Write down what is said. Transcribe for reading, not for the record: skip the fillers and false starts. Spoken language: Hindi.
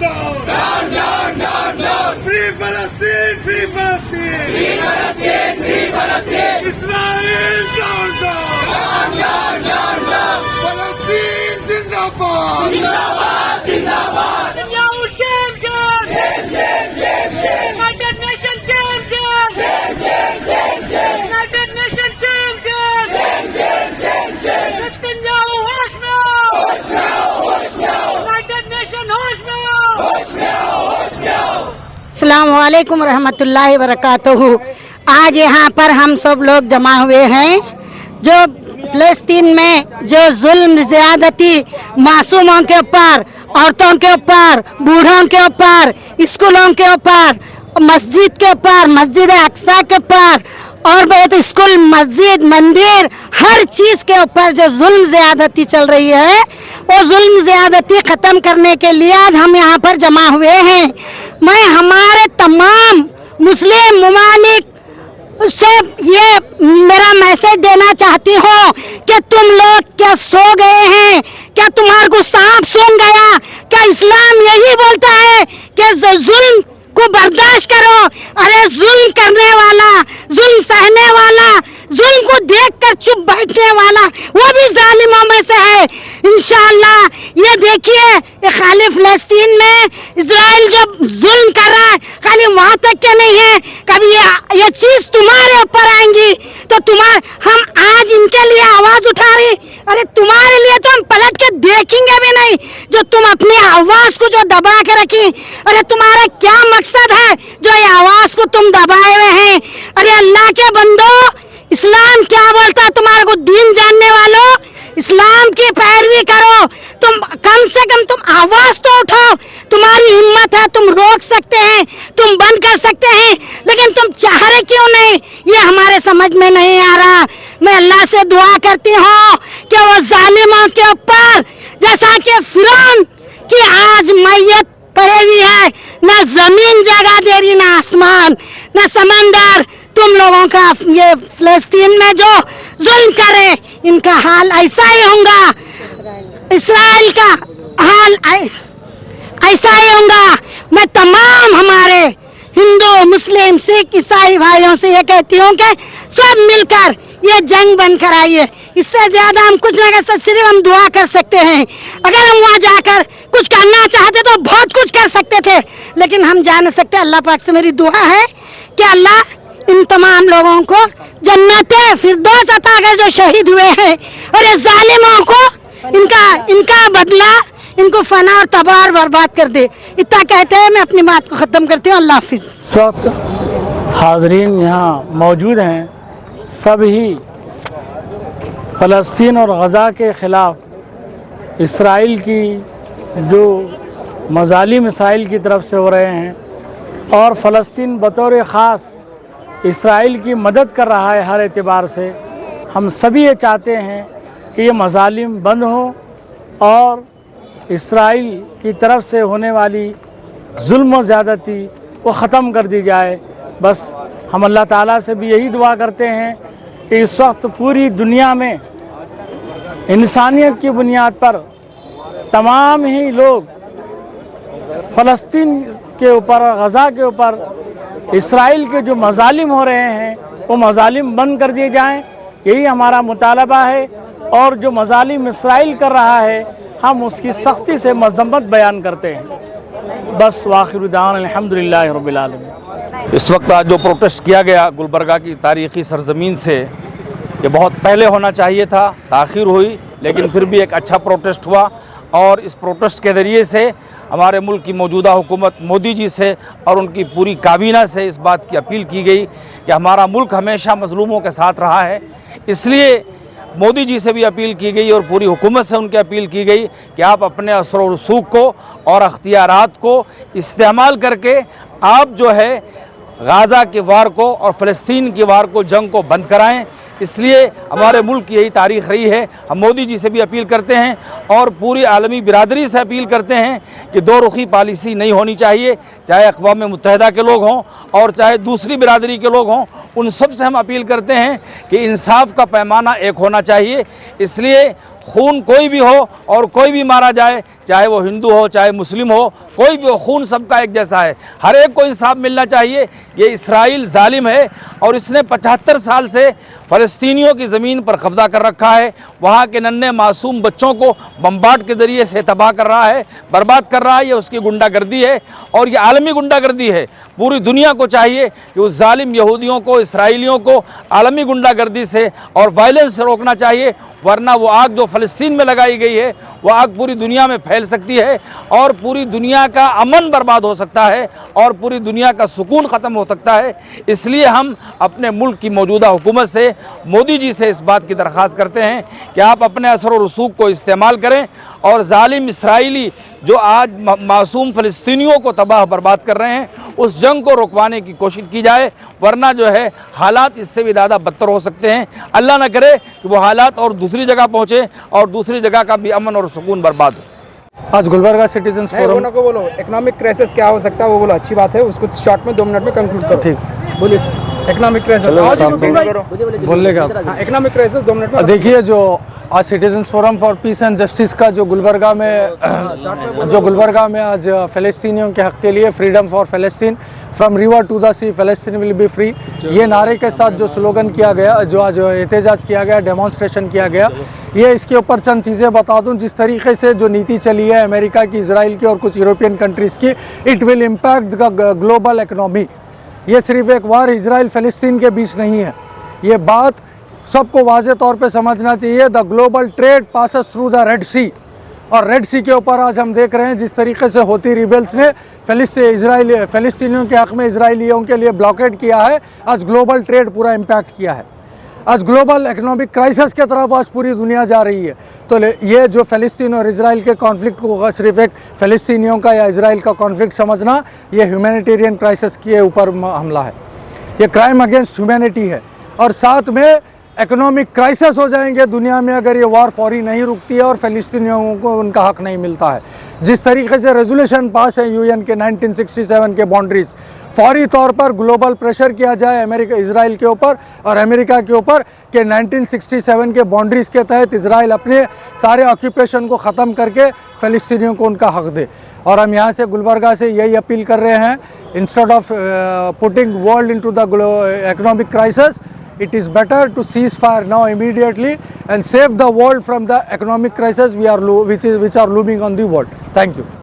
down, down, down, down. Free Palestine, free Palestine. Free Palestine, free Palestine. Israel down, down. Down, down, down, down. Palestine Zindabad. Zindabad, Zindabad. Netanyahu, shame, shame. Shame, shame, shame, shame. United Nations, shame, shame. Shame, shame, shame, shame. United Nations, shame, shame. Shame, shame, shame, shame. Netanyahu, hosh now. Hush now, hush now. United Nations, hosh now. Hush now, hush now. अस्सलाम वालेकुम रहमतुल्लाहि वबरकातुहू। आज यहाँ पर हम सब लोग जमा हुए हैं जो फ़लस्तीन में जो जुल्म ज़्यादती मासूमों के ऊपर, औरतों के ऊपर, बूढ़ों के ऊपर, स्कूलों के ऊपर, मस्जिद के ऊपर, मस्जिद अक्सा के ऊपर और बहुत स्कूल, मस्जिद, मंदिर, हर चीज़ के ऊपर जो जुल्म ज़्यादती चल रही है वो जुल्म ज़्यादती ख़त्म करने के लिए आज हम यहाँ पर जमा हुए हैं। मैं हमारे तमाम मुस्लिम ममालिक से ये मेरा मैसेज देना चाहती हूँ कि तुम लोग क्या सो गए हैं? क्या तुम्हारे को सांप सूंघ गया? क्या इस्लाम यही बोलता है कि जुल्म को बर्दाश्त करो? अरे जुल्म करने वाला, जुल्म सहने वाला, जुल्म को देखकर चुप बैठने वाला वो भी जालिमों में से है। इंशाअल्लाह ये देखिए, ये खाली फ़लस्तीन में इजराइल जो जुल्म कर रहा है खाली वहाँ तक के नहीं है, कभी ये चीज़ तुम्हारे ऊपर आएंगी तो हम आज इनके लिए आवाज़ उठा रही, अरे तुम्हारे लिए तो हम पलट के देखेंगे भी नहीं जो तुम अपनी आवाज़ को जो दबा के रखी। अरे तुम्हारा क्या मकसद है जो ये आवाज़ को तुम दबाए हुए हैं? अरे अल्लाह के बंदो, इस्लाम क्या बोलता है? तुम्हारे को दीन जानने वालों, इस्लाम की पैरवी करो। तुम कम से कम तुम आवाज़ तो उठाओ, तुम्हारी हिम्मत है, तुम रोक सकते हैं, तुम बंद कर सकते हैं, लेकिन तुम चाह रहे क्यों नहीं? ये हमारे समझ में नहीं आ रहा। मैं अल्लाह से दुआ करती हूँ कि वो जालिमों के ऊपर जैसा कि फिरौन की आज मैयत पड़ी हुई है, न जमीन जगह दे रही, न आसमान, न समंदर, तुम लोगों का ये फ़लस्तीन में जो जुल्म करे इनका हाल ऐसा ही होगा, इसराइल का हाल ऐसा ही होगा। मैं तमाम हमारे हिंदू, मुस्लिम, सिख, ईसाई भाइयों से ये कहती हूँ कि सब मिलकर ये जंग बंद कराइए। इससे ज़्यादा हम कुछ नहीं कर सकते, सिर्फ हम दुआ कर सकते हैं। अगर हम वहाँ जाकर कुछ करना चाहते तो बहुत कुछ कर सकते थे, लेकिन हम जा नहीं सकते। अल्लाह पाक से मेरी दुआ है कि अल्लाह इन तमाम लोगों को जन्नते फिरदौस अता कर जो शहीद हुए हैं, और ये जालिमों को इनका बदला इनको फना और तबाह और बर्बाद कर दे। इतना कहते हैं मैं अपनी बात को ख़त्म करती हूँ। अल्लाह हाफिज़। इस वक्त हाज़रीन यहाँ मौजूद हैं, सब ही फ़लस्तीन और गज़ा के ख़िलाफ़ इसराइल की जो मज़ालिम इसराइल की तरफ से हो रहे हैं, और फ़लस्तीन बतौर ख़ास इसराइल की मदद कर रहा है हर एतबार से। हम सभी ये चाहते हैं कि ये मज़ालिम बंद हों और इसराइल की तरफ से होने वाली जुल्म और ज़्यादती वो ख़त्म कर दी जाए। बस हम अल्लाह ताला से भी यही दुआ करते हैं कि इस वक्त पूरी दुनिया में इंसानियत की बुनियाद पर तमाम ही लोग फ़लस्तीन के ऊपर, गज़ा के ऊपर इसराइल के जो मज़ालिम हो रहे हैं वो मज़ालिम बंद कर दिए जाएं। यही हमारा मुतालबा है, और जो मज़ालिम इसराइल कर रहा है हम उसकी सख्ती से मज़म्मत बयान करते हैं। बस वाखिर दान अल्हम्दुलिल्लाह रब्बिल आलमीन। इस वक्त आज जो प्रोटेस्ट किया गया गुलबर्गा की तारीख़ी सरज़मीन से, ये बहुत पहले होना चाहिए था, ताख़ीर हुई, लेकिन फिर भी एक अच्छा प्रोटेस्ट हुआ। और इस प्रोटेस्ट के ज़रिए से हमारे मुल्क की मौजूदा हुकूमत मोदी जी से और उनकी पूरी काबीना से इस बात की अपील की गई कि हमारा मुल्क हमेशा मज़लूमों के साथ रहा है। इसलिए मोदी जी से भी अपील की गई और पूरी हुकूमत से उनकी अपील की गई कि आप अपने असर व रसूख को और अख्तियारात को इस्तेमाल करके आप जो है गाज़ा के वार को और फ़लस्तीन की वार को, जंग को बंद कराएं। इसलिए हमारे मुल्क की यही तारीख़ रही है। हम मोदी जी से भी अपील करते हैं और पूरी आलमी बिरादरी से अपील करते हैं कि दो रुखी पॉलिसी नहीं होनी चाहिए, चाहे अक़वाम मुत्तहिदा के लोग हों और चाहे दूसरी बिरादरी के लोग हों। उन सब से हम अपील करते हैं कि इंसाफ का पैमाना एक होना चाहिए। इसलिए खून कोई भी हो और कोई भी मारा जाए, चाहे वो हिंदू हो चाहे मुस्लिम हो, कोई भी हो, खून सबका एक जैसा है। हर एक को इंसाफ मिलना चाहिए। ये इसराइल जालिम है और इसने 75 साल से फ़लस्तीनियों की ज़मीन पर कब्ज़ा कर रखा है। वहाँ के नन्हे मासूम बच्चों को बम्बार्ड के ज़रिए से तबाह कर रहा है, बर्बाद कर रहा है। ये उसकी गुंडागर्दी है और ये आलमी गुंडागर्दी है। पूरी दुनिया को चाहिए कि उस जालिम यहूदियों को, इसराइलियों को आलमी गुंडागर्दी से और वायलेंस से रोकना चाहिए, वरना वो आग जो फ़लस्तीन में लगाई गई है वो आग पूरी दुनिया में फैल सकती है और पूरी दुनिया का अमन बर्बाद हो सकता है और पूरी दुनिया का सुकून ख़त्म हो सकता है। इसलिए हम अपने मुल्क की मौजूदा हुकूमत से, मोदी जी से इस बात की दरख्वास्त करते हैं कि आप अपने असर और रसूख को इस्तेमाल करें और जालिम इसराइली जो आज मासूम फ़लस्तीनियों को तबाह बर्बाद कर रहे हैं, उस जंग को रुकवाने की कोशिश की जाए, वरना जो है हालात इससे भी ज़्यादा बदतर हो सकते हैं। अल्लाह न करे कि वो हालात और दूसरी जगह पहुँचे और दूसरी जगह का भी अमन और सुकून बर्बाद हो। आज गुलबर्गा सिटीजन्स फोरम को बोलो इकोनॉमिक क्राइसिस क्या हो सकता है वो बोलो, अच्छी बात है, उसको शॉर्ट में 2 मिनट में कंक्लूड करो। ठीक, बोलिए इकोनॉमिक क्राइसिस बोलने का इकोनॉमिक क्राइसिस 2 मिनट में। देखिए, जो आज citizens forum for piece and justice का जो गुलबर्गा में आज फ़लस्तीनियों के हक़ के लिए फ्रीडम फॉर फ़लस्तीन, from river to the sea फ़लस्तीन विल बी फ्री, ये नारे के साथ जो स्लोगन किया गया, जो आज एहतजाज किया गया, डेमोन्स्ट्रेशन किया गया, ये इसके ऊपर चंद चीज़ें बता दूं। जिस तरीके से जो नीति चली है अमेरिका की, इजराइल की और कुछ यूरोपियन कंट्रीज़ की, it will impact the global economy. ये सिर्फ एक वार इजराइल फ़लस्तीन के बीच नहीं है, ये बात सबको वाज़े तौर पे समझना चाहिए। The global trade passes through the Red Sea, और रेड सी के ऊपर आज हम देख रहे हैं जिस तरीके से होती रिबेल्स ने फ़लस्तीनियों के हक़ में इजराइलियों के लिए ब्लॉकेड किया है, आज ग्लोबल ट्रेड पूरा इम्पैक्ट किया है। आज ग्लोबल इकोनॉमिक क्राइसिस की तरफ आज पूरी दुनिया जा रही है। तो ये जो फ़लस्तीन और इजराइल के कॉन्फ्लिक्ट को सिर्फ एक फ़लस्तीनियों का या इजराइल का कॉन्फ्लिक्ट समझना, ये ह्यूमैनिटेरियन क्राइसिस के ऊपर हमला है, ये क्राइम अगेंस्ट ह्यूमैनिटी है। और साथ में इकोनॉमिक क्राइसिस हो जाएंगे दुनिया में अगर ये वार फौरी नहीं रुकती है और फ़लस्तीनियों को उनका हक़ नहीं मिलता है। जिस तरीके से रेजोल्यूशन पास है यूएन के 1967 के बाउंड्रीज़, फौरी तौर पर ग्लोबल प्रेशर किया जाए अमेरिका, इजराइल के ऊपर और अमेरिका के ऊपर कि 1967 के बाउंड्रीज़ के तहत इजराइल अपने सारे ऑक्यूपेशन को ख़त्म करके फ़लस्तीनियों को उनका हक़ दे। और हम यहाँ से गुलबर्गा से यही अपील कर रहे हैं, instead of putting world into the economic crisis, it is better to cease fire now immediately and save the world from the economic crisis which are looming on the world. Thank you.